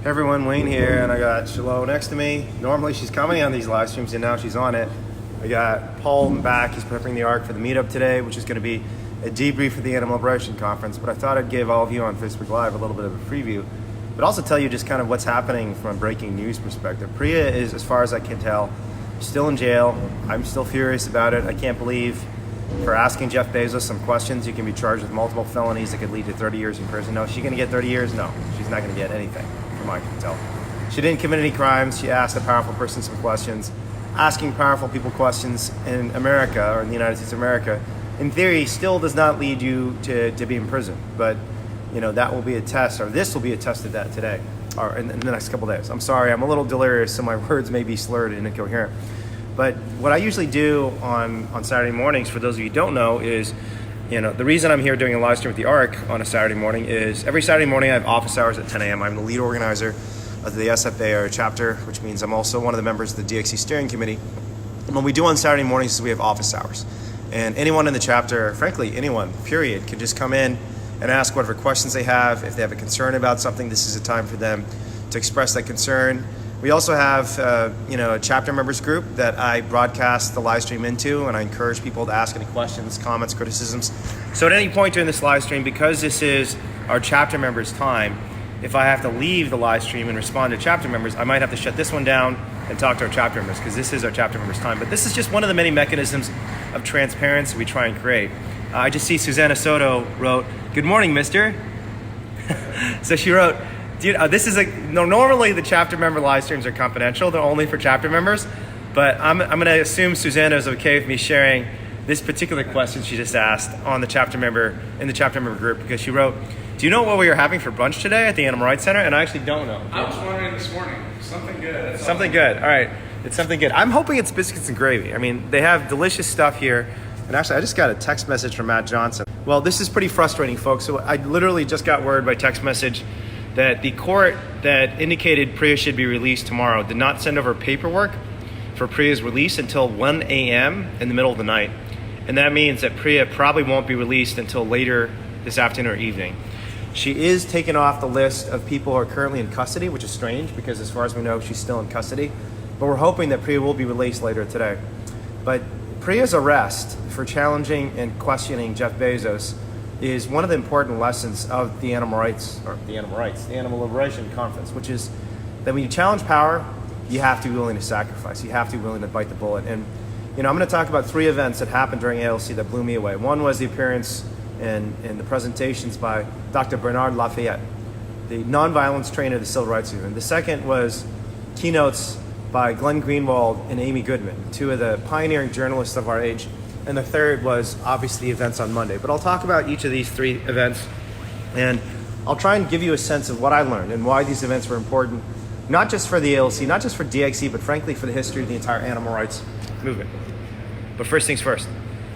Hey everyone, Wayne here, and I got Shiloh next to me. Normally she's coming on these live streams, and now she's on it. I got Paul in the back. He's prepping the ARC for the meetup today, which is going to be a debrief of the Animal Liberation Conference. But I thought I'd give all of you on Facebook Live a little bit of a preview, but also tell you just kind of what's happening from a breaking news perspective. Priya is, as far as I can tell, still in jail. I'm still furious about it. I can't believe for asking Jeff Bezos some questions, you can be charged with multiple felonies that could lead to 30 years in prison. No, is she going to get 30 years? No, she's not going to get anything. I can tell. She didn't commit any crimes. She asked a powerful person some questions. Asking powerful people questions in America, or in the United States of America, in theory, still does not lead you to be in prison. But, you know, that will be a test, or this will be a test of that today, or in the next couple days. I'm sorry, I'm a little delirious, so my words may be slurred and incoherent. But what I usually do on Saturday mornings, for those of you who don't know, is, you know, the reason I'm here doing a live stream with the ARC on a Saturday morning is every Saturday morning I have office hours at 10 a.m. I'm the lead organizer of the SFAR chapter, which means I'm also one of the members of the DXC steering committee. And what we do on Saturday mornings is we have office hours. And anyone in the chapter, frankly, anyone, period, can just come in and ask whatever questions they have. If they have a concern about something, this is a time for them to express that concern. We also have, a chapter members group that I broadcast the live stream into, and I encourage people to ask any questions, comments, criticisms. So at any point during this live stream, because this is our chapter members' time, if I have to leave the live stream and respond to chapter members, I might have to shut this one down and talk to our chapter members, because this is our chapter members' time. But this is just one of the many mechanisms of transparency we try and create. I just see Susanna Soto wrote, "Good morning, mister." So she wrote, normally the chapter member live streams are confidential. They're only for chapter members. But I'm going to assume Susanna is okay with me sharing this particular question she just asked in the chapter member group, because she wrote, "Do you know what we were having for brunch today at the Animal Rights Center?" And I actually don't know. I was wondering this morning. Something good. Something good. All right. It's something good. I'm hoping it's biscuits and gravy. I mean, they have delicious stuff here. And actually, I just got a text message from Matt Johnson. Well, this is pretty frustrating, folks. So I literally just got word by text message that the court that indicated Priya should be released tomorrow did not send over paperwork for Priya's release until 1 a.m. in the middle of the night. And that means that Priya probably won't be released until later this afternoon or evening. She is taken off the list of people who are currently in custody, which is strange because as far as we know, she's still in custody. But we're hoping that Priya will be released later today. But Priya's arrest for challenging and questioning Jeff Bezos is one of the important lessons of the Animal Liberation Conference, which is that when you challenge power, you have to be willing to sacrifice. You have to be willing to bite the bullet. And, you know, I'm going to talk about 3 events that happened during ALC that blew me away. One was the appearance and the presentations by Dr. Bernard Lafayette, the nonviolence trainer of the Civil Rights Movement. The second was keynotes by Glenn Greenwald and Amy Goodman, 2 of the pioneering journalists of our age. And the third was obviously the events on Monday. But I'll talk about each of these 3 events, and I'll try and give you a sense of what I learned and why these events were important, not just for the ALC, not just for DXC, but frankly for the history of the entire animal rights movement. But first things first,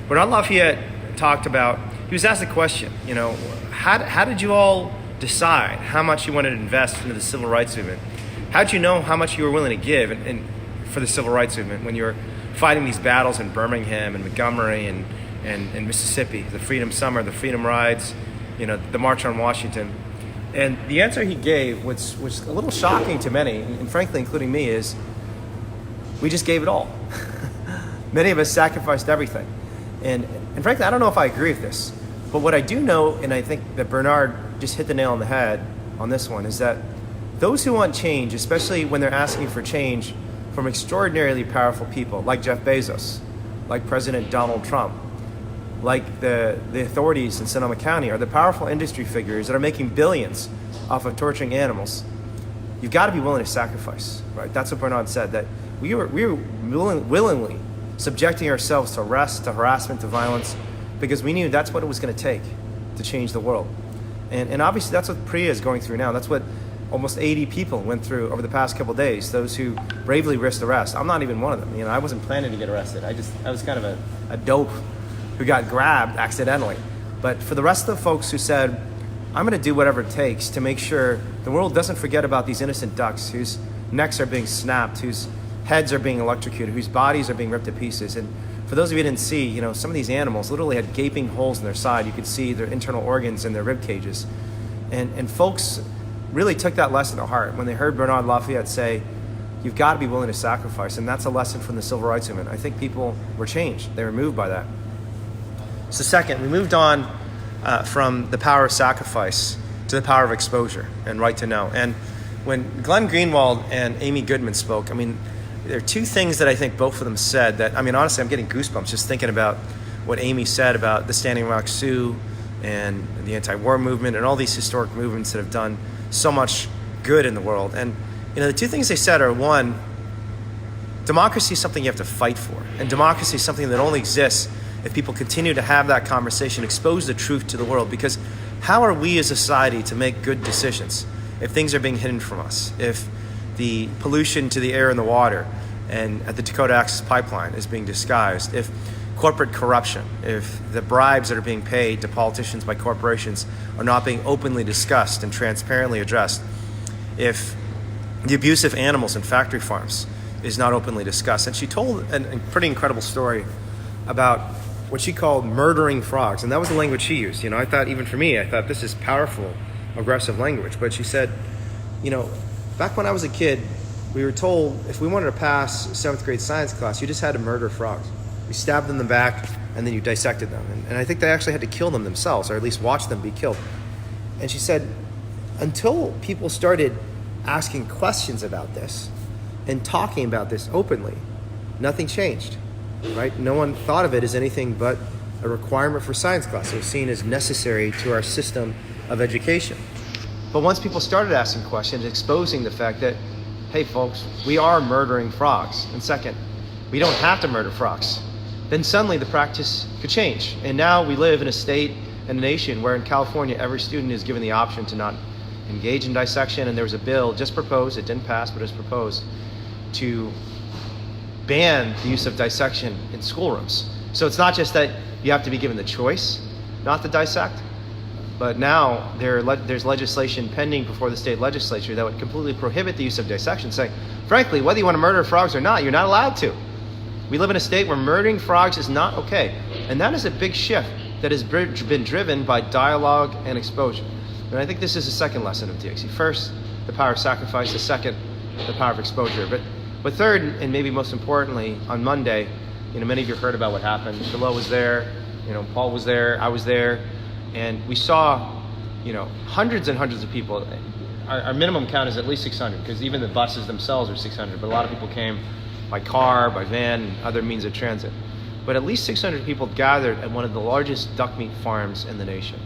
Bernard Lafayette talked about, he was asked a question, you know, how did you all decide how much you wanted to invest into the civil rights movement? How did you know how much you were willing to give for the civil rights movement when you were fighting these battles in Birmingham and Montgomery and Mississippi, the Freedom Summer, the Freedom Rides, you know, the March on Washington? And the answer he gave, which was a little shocking to many, and frankly including me, is we just gave it all. Many of us sacrificed everything. And frankly, I don't know if I agree with this, but what I do know, and I think that Bernard just hit the nail on the head on this one, is that those who want change, especially when they're asking for change from extraordinarily powerful people like Jeff Bezos, like President Donald Trump, like the authorities in Sonoma County, or the powerful industry figures that are making billions off of torturing animals, you've got to be willing to sacrifice, right? That's what Bernard said, that we were willingly subjecting ourselves to arrest, to harassment, to violence, because we knew that's what it was going to take to change the world. And obviously that's what Priya is going through now. That's what almost 80 people went through over the past couple of days, those who bravely risked arrest. I'm not even one of them. You know, I wasn't planning to get arrested. I was kind of a dope who got grabbed accidentally. But for the rest of the folks who said, I'm going to do whatever it takes to make sure the world doesn't forget about these innocent ducks whose necks are being snapped, whose heads are being electrocuted, whose bodies are being ripped to pieces. And for those of you who didn't see, you know, some of these animals literally had gaping holes in their side. You could see their internal organs in their rib cages. And folks really took that lesson to heart when they heard Bernard Lafayette say, you've got to be willing to sacrifice. And that's a lesson from the civil rights movement. I think people were changed. They were moved by that. So second, we moved on from the power of sacrifice to the power of exposure and right to know. And when Glenn Greenwald and Amy Goodman spoke, I mean, there are two things that I think both of them said that, I mean, honestly, I'm getting goosebumps just thinking about what Amy said about the Standing Rock Sioux and the anti-war movement and all these historic movements that have done so much good in the world. And, you know, the two things they said are, one, democracy is something you have to fight for. And democracy is something that only exists if people continue to have that conversation, expose the truth to the world. Because how are we as a society to make good decisions if things are being hidden from us? If the pollution to the air and the water and at the Dakota Access Pipeline is being disguised, if corporate corruption, if the bribes that are being paid to politicians by corporations are not being openly discussed and transparently addressed, if the abuse of animals in factory farms is not openly discussed. And she told a pretty incredible story about what she called murdering frogs. And that was the language she used. You know, I thought, even for me, I thought this is powerful, aggressive language. But she said, you know, back when I was a kid, we were told if we wanted to pass 7th grade science class, you just had to murder frogs. You stabbed them in the back and then you dissected them. And I think they actually had to kill them themselves, or at least watch them be killed. And she said, until people started asking questions about this and talking about this openly, nothing changed, right? No one thought of it as anything but a requirement for science class. It was seen as necessary to our system of education. But once people started asking questions, exposing the fact that, hey folks, we are murdering frogs, and second, we don't have to murder frogs, then suddenly the practice could change. And now we live in a state and a nation where in California, every student is given the option to not engage in dissection, and there was a bill just proposed, it didn't pass, but it was proposed, to ban the use of dissection in schoolrooms. So it's not just that you have to be given the choice not to dissect, but now there's legislation pending before the state legislature that would completely prohibit the use of dissection, saying, frankly, whether you want to murder frogs or not, you're not allowed to. We live in a state where murdering frogs is not okay. And that is a big shift that has been driven by dialogue and exposure. And I think this is the second lesson of DXE. First, the power of sacrifice. The second, the power of exposure. But third, and maybe most importantly, on Monday, you know, many of you heard about what happened. Shiloh was there, you know, Paul was there, I was there, and we saw, you know, hundreds and hundreds of people. Our minimum count is at least 600, because even the buses themselves are 600, but a lot of people came by car, by van, and other means of transit. But at least 600 people gathered at one of the largest duck meat farms in the nation,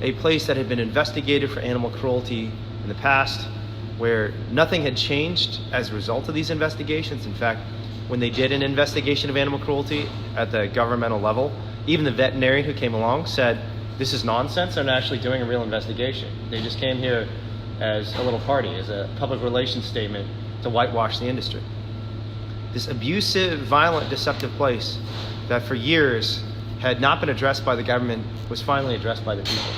a place that had been investigated for animal cruelty in the past, where nothing had changed as a result of these investigations. In fact, when they did an investigation of animal cruelty at the governmental level, even the veterinarian who came along said, this is nonsense, they're not actually doing a real investigation. They just came here as a little party, as a public relations statement to whitewash the industry. This abusive, violent, deceptive place that for years had not been addressed by the government was finally addressed by the people.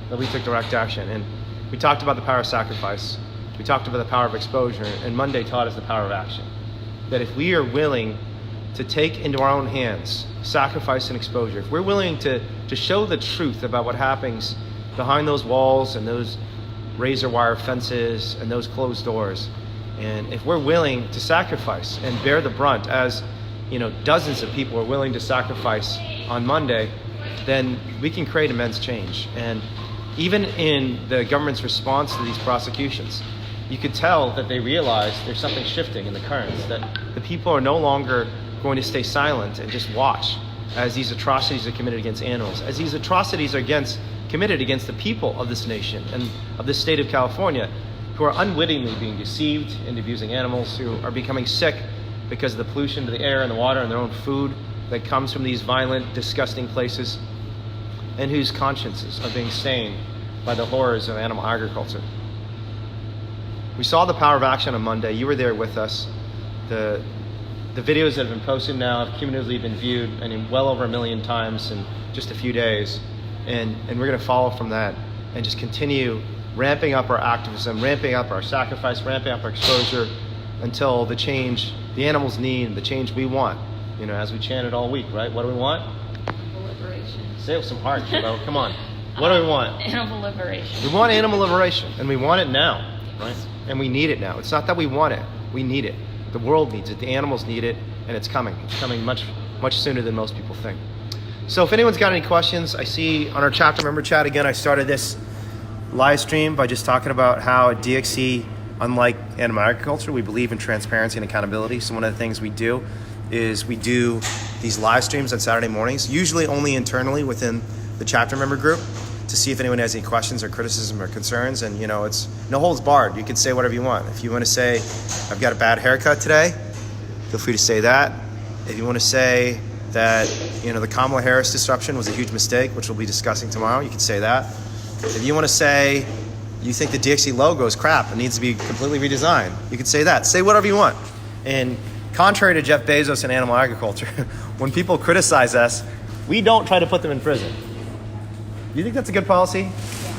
That we took direct action. And we talked about the power of sacrifice. We talked about the power of exposure. And Monday taught us the power of action. That if we are willing to take into our own hands sacrifice and exposure, if we're willing to show the truth about what happens behind those walls and those razor wire fences and those closed doors, and if we're willing to sacrifice and bear the brunt, as you know, dozens of people are willing to sacrifice on Monday, then we can create immense change. And even in the government's response to these prosecutions, you could tell that they realize there's something shifting in the currents, that the people are no longer going to stay silent and just watch as these atrocities are committed against animals, as these atrocities are committed against the people of this nation and of the state of California, who are unwittingly being deceived into abusing animals, who are becoming sick because of the pollution to the air and the water and their own food that comes from these violent, disgusting places, and whose consciences are being stained by the horrors of animal agriculture. We saw the power of action on Monday. You were there with us. The videos that have been posted now have cumulatively been viewed, I mean, well over 1 million times in just a few days. And we're going to follow from that and just continue ramping up our activism, ramping up our sacrifice, ramping up our exposure until the change the animals need and the change we want. You know, as we chanted all week, right? What do we want? Liberation. Say it with some heart, Shiloh. Come on. What do we want? Animal liberation. We want animal liberation, and we want it now, right? And we need it now. It's not that we want it, we need it. The world needs it, the animals need it, and it's coming. It's coming much sooner than most people think. So if anyone's got any questions, I see on our chapter member chat, again, I started this live stream by just talking about how at DXC, unlike animal agriculture, we believe in transparency and accountability. So one of the things we do is we do these live streams on Saturday mornings, usually only internally within the chapter member group, to see if anyone has any questions or criticism or concerns. And it's no holds barred. You can say whatever you want. If you want to say, I've got a bad haircut today, feel free to say that. If you want to say that the Kamala Harris disruption was a huge mistake, which we'll be discussing tomorrow, you can say that. If you want to say you think the DXC logo is crap and needs to be completely redesigned, you can say that. Say whatever you want. And contrary to Jeff Bezos and animal agriculture, when people criticize us, we don't try to put them in prison. Do you think that's a good policy? Yeah.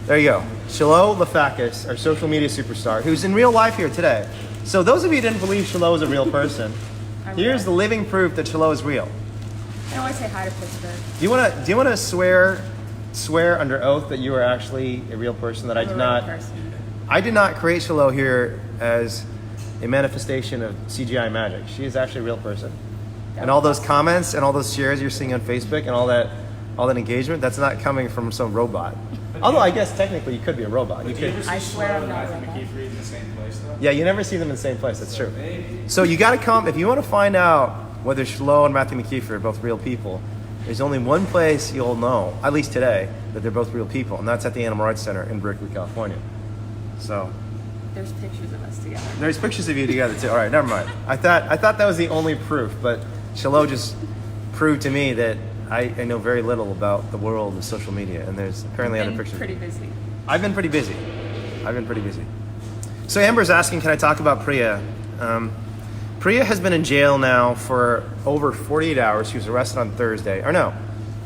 There you go. Shiloh Lafakis, our social media superstar, who's in real life here today. So those of you who didn't believe Shiloh is a real person, here's the living proof that Shiloh is real. I always say hi to Pittsburgh. Do you want to swear under oath that you are actually a real person? That I did not create Shiloh here as a manifestation of CGI magic. She is actually a real person. And all those comments and all those shares you're seeing on Facebook and all that engagement, that's not coming from some robot. Although I guess technically you could be a robot. I swear I'm not a robot. in the same place though? Yeah, you never see them in the same place. That's true. So you got to come if you want to find out whether Shiloh and Matthew McKeefer are both real people. There's only one place you'll know, at least today, that they're both real people, and that's at the Animal Rights Center in Berkeley, California. So there's pictures of us together. There's pictures of you together too. All right, never mind. I thought that was the only proof, but Shiloh just proved to me that I know very little about the world of social media, and there's apparently other pictures. Pretty busy. I've been pretty busy. So Amber's asking, can I talk about Priya? Priya has been in jail now for over 48 hours. She was arrested on Thursday. Or no,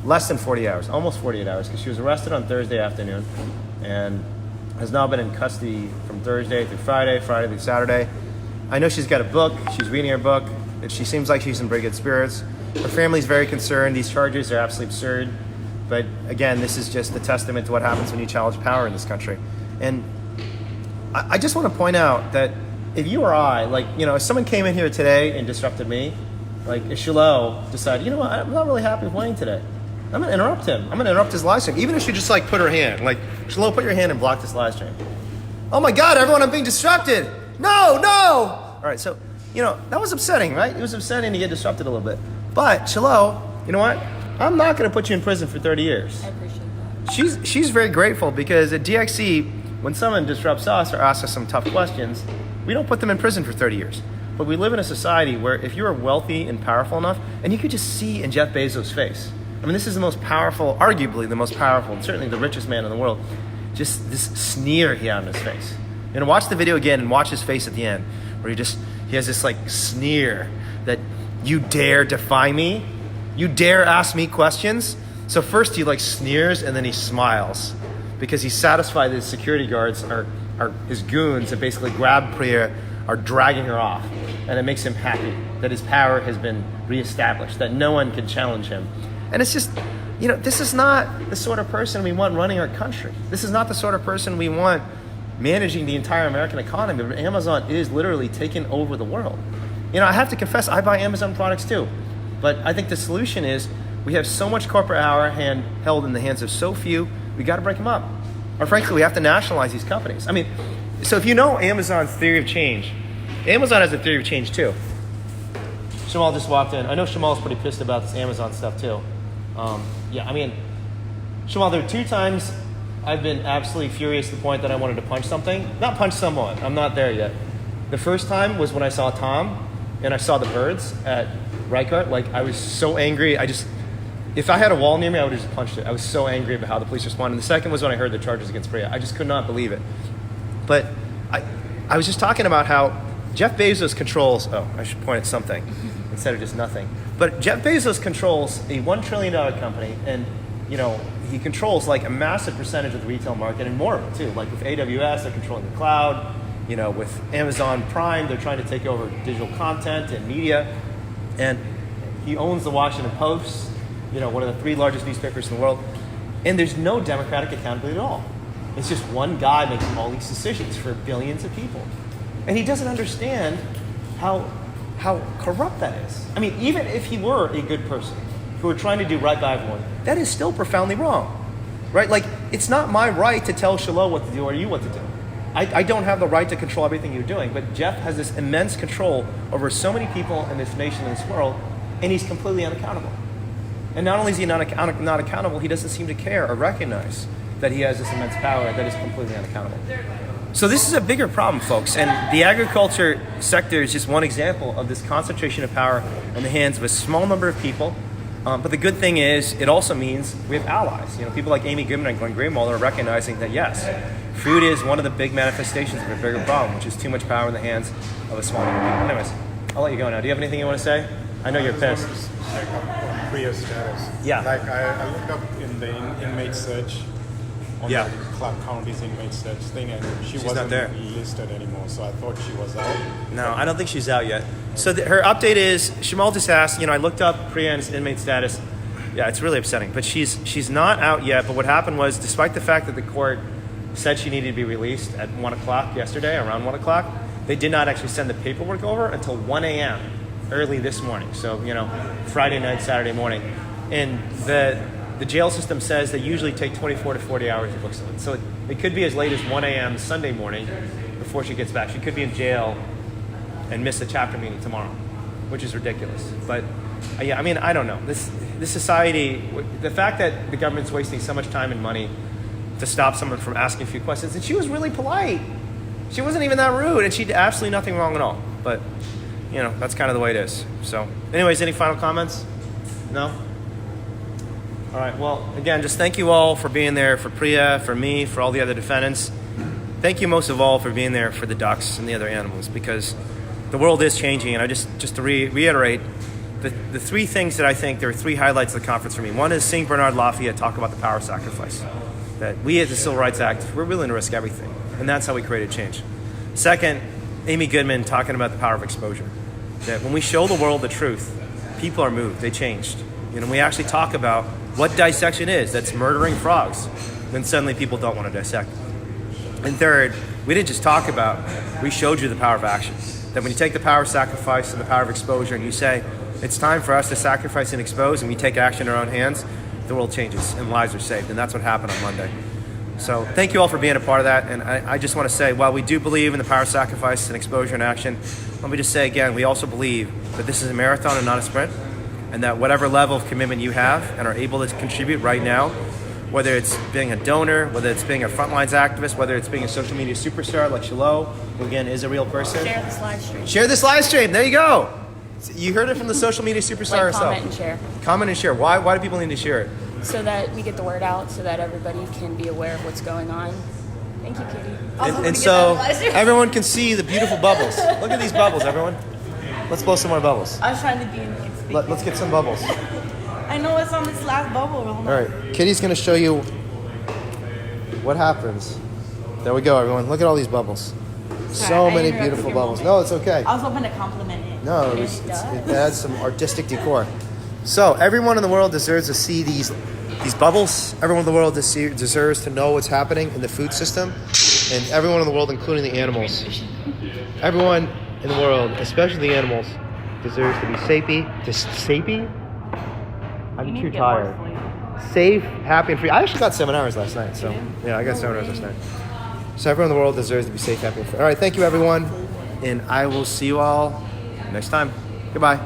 less than 40 hours. Almost 48 hours, because she was arrested on Thursday afternoon and has now been in custody from Thursday through Friday through Saturday. I know she's got a book. She's reading her book. And she seems like she's in very good spirits. Her family's very concerned. These charges are absolutely absurd. But again, this is just a testament to what happens when you challenge power in this country. And I just want to point out that if you or I, if someone came in here today and disrupted me, if Shiloh decided, I'm not really happy with Wayne today, I'm going to interrupt him. I'm going to interrupt his live stream. Even if she just put her hand, Shiloh, put your hand and block this live stream. Oh my God, everyone, I'm being disrupted. No. All right, so, that was upsetting, right? It was upsetting to get disrupted a little bit. But Shiloh, you know what? I'm not going to put you in prison for 30 years. I appreciate that. She's very grateful because at DXC, when someone disrupts us or asks us some tough questions, we don't put them in prison for 30 years. But we live in a society where if you are wealthy and powerful enough, and you could just see in Jeff Bezos' face, I mean, this is the most powerful, arguably the most powerful, and certainly the richest man in the world, just this sneer he had on his face. Watch the video again and watch his face at the end, where he has this sneer that you dare defy me? You dare ask me questions? So first he sneers and then he smiles because he's satisfied that his security guards are his goons that basically grab Priya, are dragging her off. And it makes him happy that his power has been reestablished, that no one can challenge him. And it's just, this is not the sort of person we want running our country. This is not the sort of person we want managing the entire American economy. But Amazon is literally taking over the world. I have to confess, I buy Amazon products too. But I think the solution is we have so much corporate power held in the hands of so few, we got to break them up. Or frankly, we have to nationalize these companies. I mean, so if you know Amazon's theory of change, Amazon has a theory of change too. Shamal just walked in. I know Shamal's pretty pissed about this Amazon stuff too. Shamal, there are 2 times I've been absolutely furious to the point that I wanted to punch something. Not punch someone, I'm not there yet. The first time was when I saw Tom and I saw the birds at Reichart. I was so angry, if I had a wall near me, I would have just punched it. I was so angry about how the police responded. And the second was when I heard the charges against Priya. I just could not believe it. But I was just talking about how Jeff Bezos controls, I should point at something instead of just nothing. But Jeff Bezos controls a $1 trillion company, and he controls a massive percentage of the retail market and more of it too. With AWS, they're controlling the cloud. With Amazon Prime, they're trying to take over digital content and media. And he owns the Washington Post, one of the 3 largest newspapers in the world. And there's no democratic accountability at all. It's just one guy making all these decisions for billions of people. And he doesn't understand how corrupt that is. I mean, even if he were a good person who were trying to do right by everyone, that is still profoundly wrong, right? Like, it's not my right to tell Shiloh what to do or you what to do. I don't have the right to control everything you're doing, but Jeff has this immense control over so many people in this nation and this world, and he's completely unaccountable. And not only is he not accountable, he doesn't seem to care or recognize that he has this immense power that is completely unaccountable. So this is a bigger problem, folks, and the agriculture sector is just one example of this concentration of power in the hands of a small number of people. But the good thing is, it also means we have allies. You know, people like Amy Goodman and Glenn Greenwald are recognizing that, yes, food is one of the big manifestations of a bigger problem, which is too much power in the hands of a small number of people. Anyways, I'll let you go now. Do you have anything you want to say? I know you're pissed. Check on Priya status. Yeah. Like I looked up in the inmate search on Yeah. the Clark County's inmate search thing, and she's not wasn't there. listed anymore. So I thought she was out. No, I don't think she's out yet. So her update is, Shamal just asked, I looked up Priyan's inmate status. Yeah, it's really upsetting. But she's not out yet. But what happened was, despite the fact that the court said she needed to be released at 1 o'clock yesterday, around 1 o'clock, they did not actually send the paperwork over until 1 a.m. early this morning. So, Friday night, Saturday morning. And the jail system says they usually take 24 to 40 hours to book someone. So it could be as late as 1 a.m. Sunday morning before she gets back. She could be in jail and miss the chapter meeting tomorrow, which is ridiculous. But yeah, I don't know. This society, the fact that the government's wasting so much time and money to stop someone from asking a few questions, and she was really polite. She wasn't even that rude, and she did absolutely nothing wrong at all. But, that's kind of the way it is. So, anyways, any final comments? No? All right, well, again, just thank you all for being there, for Priya, for me, for all the other defendants. Thank you most of all for being there for the ducks and the other animals, because the world is changing. And I just to reiterate, the three things that I think, there are three highlights of the conference for me. One is seeing Bernard Lafayette talk about the power of sacrifice, that we as the Civil Rights Act, we're willing to risk everything. And that's how we created change. Second, Amy Goodman talking about the power of exposure, that when we show the world the truth, people are moved, they changed. We actually talk about what dissection is, that's murdering frogs, then suddenly people don't want to dissect. And third, we didn't just talk about, we showed you the power of action. That when you take the power of sacrifice and the power of exposure and you say, it's time for us to sacrifice and expose, and we take action in our own hands, the world changes and lives are saved. And that's what happened on Monday. So thank you all for being a part of that. And I just want to say, while we do believe in the power of sacrifice and exposure and action, let me just say again, we also believe that this is a marathon and not a sprint, and that whatever level of commitment you have and are able to contribute right now, whether it's being a donor, whether it's being a frontlines activist, whether it's being a social media superstar like Shiloh, who again is a real person. Share this live stream. Share this live stream. There you go. You heard it from the social media superstar herself. Comment and share. Comment and share. Why do people need to share it? So that we get the word out, so that everybody can be aware of what's going on. Thank you, Kitty. And so everyone can see the beautiful bubbles. Look at these bubbles, everyone. Let's blow some more bubbles. I was trying to be in the Let's get some bubbles. I know it's on this last bubble. All right, Kitty's going to show you what happens. There we go, everyone. Look at all these bubbles. So I many interrupted beautiful your bubbles. moment. No, it's okay. I was hoping to compliment it. No, it adds some artistic decor. So everyone in the world deserves to see these bubbles. Everyone in the world deserves to know what's happening in the food system, and everyone in the world, including the animals. Everyone in the world, especially the animals, deserves to be sapey. I'm too tired. Safe, happy, and free. I actually got 7 hours last night, so yeah, I got 7 hours last night. So everyone in the world deserves to be safe, happy, and free. All right, thank you, everyone, and I will see you all next time. Goodbye.